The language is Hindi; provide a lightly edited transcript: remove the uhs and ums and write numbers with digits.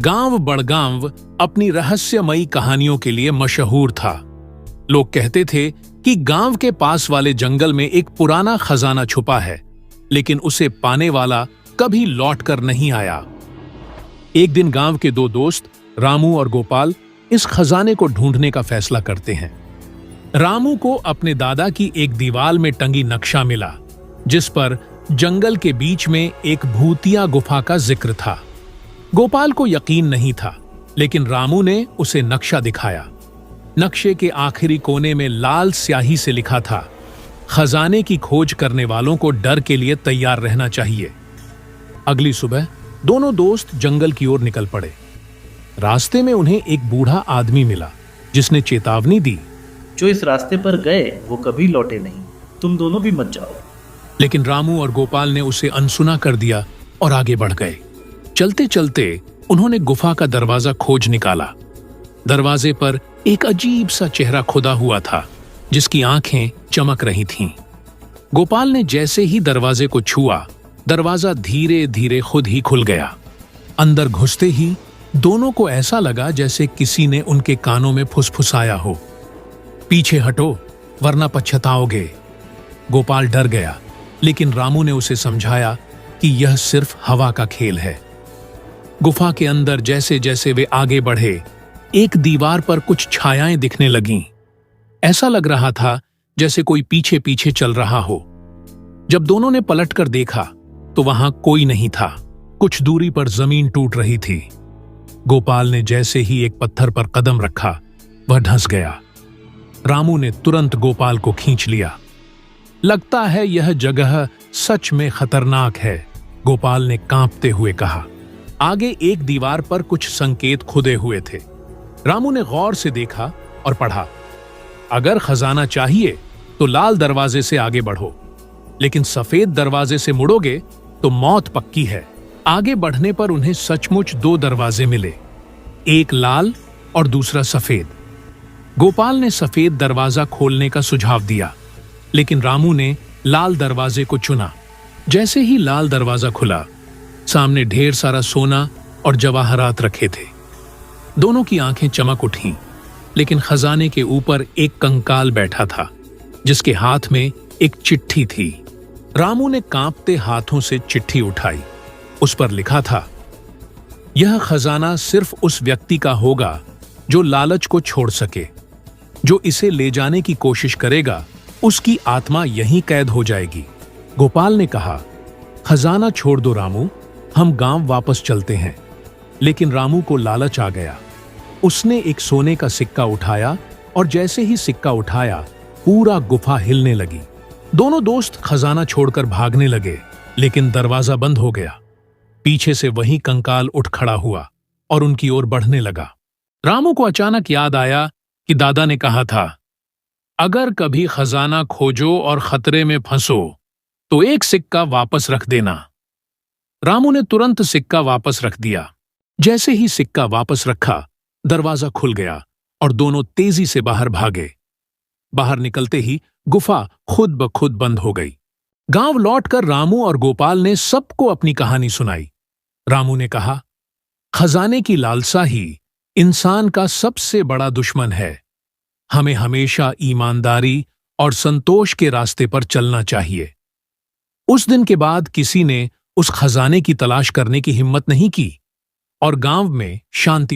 गांव बड़गांव अपनी रहस्यमयी कहानियों के लिए मशहूर था। लोग कहते थे कि गांव के पास वाले जंगल में एक पुराना खजाना छुपा है, लेकिन उसे पाने वाला कभी लौट कर नहीं आया। एक दिन गांव के दो दोस्त रामू और गोपाल इस खजाने को ढूंढने का फैसला करते हैं। रामू को अपने दादा की एक दीवार में टंगी नक्शा मिला, जिस पर जंगल के बीच में एक भूतिया गुफा का जिक्र था। गोपाल को यकीन नहीं था, लेकिन रामू ने उसे नक्शा दिखाया। नक्शे के आखिरी कोने में लाल स्याही से लिखा था, खजाने की खोज करने वालों को डर के लिए तैयार रहना चाहिए। अगली सुबह दोनों दोस्त जंगल की ओर निकल पड़े। रास्ते में उन्हें एक बूढ़ा आदमी मिला, जिसने चेतावनी दी, जो इस रास्ते पर गए वो कभी लौटे नहीं, तुम दोनों भी मत जाओ। लेकिन रामू और गोपाल ने उसे अनसुना कर दिया और आगे बढ़ गए। चलते चलते उन्होंने गुफा का दरवाजा खोज निकाला। दरवाजे पर एक अजीब सा चेहरा खुदा हुआ था, जिसकी आंखें चमक रही थीं। गोपाल ने जैसे ही दरवाजे को छुआ, दरवाजा धीरे धीरे खुद ही खुल गया। अंदर घुसते ही दोनों को ऐसा लगा जैसे किसी ने उनके कानों में फुसफुसाया हो, पीछे हटो वरना पछताओगे। गोपाल डर गया, लेकिन रामू ने उसे समझाया कि यह सिर्फ हवा का खेल है। गुफा के अंदर जैसे जैसे वे आगे बढ़े, एक दीवार पर कुछ छायाएं दिखने लगीं। ऐसा लग रहा था जैसे कोई पीछे पीछे चल रहा हो। जब दोनों ने पलटकर देखा तो वहां कोई नहीं था। कुछ दूरी पर जमीन टूट रही थी। गोपाल ने जैसे ही एक पत्थर पर कदम रखा, वह धंस गया। रामू ने तुरंत गोपाल को खींच लिया। लगता है यह जगह सच में खतरनाक है, गोपाल ने कांपते हुए कहा। आगे एक दीवार पर कुछ संकेत खुदे हुए थे। रामू ने गौर से देखा और पढ़ा, अगर खजाना चाहिए तो लाल दरवाजे से आगे बढ़ो, लेकिन सफेद दरवाजे से मुड़ोगे तो मौत पक्की है। आगे बढ़ने पर उन्हें सचमुच दो दरवाजे मिले, एक लाल और दूसरा सफेद। गोपाल ने सफेद दरवाजा खोलने का सुझाव दिया, लेकिन रामू ने लाल दरवाजे को चुना। जैसे ही लाल दरवाजा खुला, सामने ढेर सारा सोना और जवाहरात रखे थे। दोनों की आंखें चमक उठीं, लेकिन खजाने के ऊपर एक कंकाल बैठा था, जिसके हाथ में एक चिट्ठी थी। रामू ने कांपते हाथों से चिट्ठी उठाई। उस पर लिखा था, यह खजाना सिर्फ उस व्यक्ति का होगा जो लालच को छोड़ सके। जो इसे ले जाने की कोशिश करेगा, उसकी आत्मा यहीं कैद हो जाएगी। गोपाल ने कहा, खजाना छोड़ दो रामू, हम गांव वापस चलते हैं। लेकिन रामू को लालच आ गया। उसने एक सोने का सिक्का उठाया और जैसे ही सिक्का उठाया, पूरा गुफा हिलने लगी। दोनों दोस्त खजाना छोड़कर भागने लगे, लेकिन दरवाजा बंद हो गया। पीछे से वही कंकाल उठ खड़ा हुआ और उनकी ओर बढ़ने लगा। रामू को अचानक याद आया कि दादा ने कहा था, अगर कभी खजाना खोजो और खतरे में फंसो तो एक सिक्का वापस रख देना। रामू ने तुरंत सिक्का वापस रख दिया। जैसे ही सिक्का वापस रखा, दरवाजा खुल गया और दोनों तेजी से बाहर भागे। बाहर निकलते ही गुफा खुद ब खुद बंद हो गई। गांव लौटकर रामू और गोपाल ने सबको अपनी कहानी सुनाई। रामू ने कहा, खजाने की लालसा ही इंसान का सबसे बड़ा दुश्मन है। हमें हमेशा ईमानदारी और संतोष के रास्ते पर चलना चाहिए। उस दिन के बाद किसी ने उस खजाने की तलाश करने की हिम्मत नहीं की और गांव में शांति